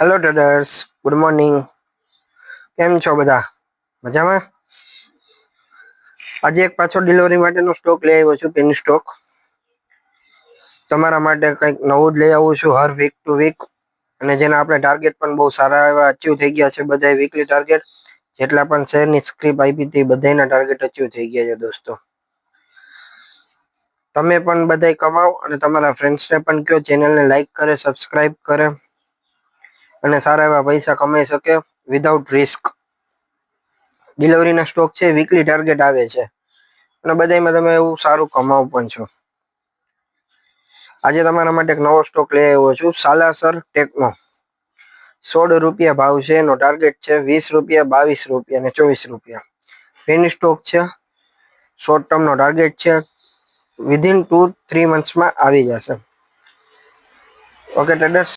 Hello traders, good morning. કેમ છો બધા? મજામાં? આજે એક પાછો ડિલિવરી માટેનો સ્ટોક લઈ આવ્યો છું, પેની સ્ટોક. તમારા માટે કંઈક નવું જ લઈ આવું છું હર વીક ટુ વીક. અને જેના આપણે ટાર્ગેટ પણ બહુ સારા એવા અચીવ થઈ ગયા છે. બધા વીકલી ટાર્ગેટ જેટલા પણ શેરની સ્ક્રિપ આપી હતી બધાના ટાર્ગેટ અચીવ થઈ ગયા છે દોસ્તો. તમે પણ બધાય કમાઓ અને તમારા ફ્રેન્ડ્સને પણ કહો ચેનલને લાઈક કરે, સબસ્ક્રાઇબ કરે અને સારા એવા પૈસા કમાઈ શકે વિધાઉટ રિસ્ક. ડિલિવરીના સ્ટોક છે, વીકલી ટાર્ગેટ આવે છે અને બધામાં તમે એવું સારું કમાવ પણ છો. આજે તમારા માટે એક નવો સ્ટોક લઈ આવ્યો છું, સાલાસર ટેકનો. 16 રૂપિયા ભાવ છે, એનો ટાર્ગેટ છે 20 રૂપિયા, 22 રૂપિયા અને 24 રૂપિયા. પેની સ્ટોક છે, શોર્ટ ટર્મનો ટાર્ગેટ છે. વિધિન 2-3 મંથ્સમાં આવી જશે. Okay traders,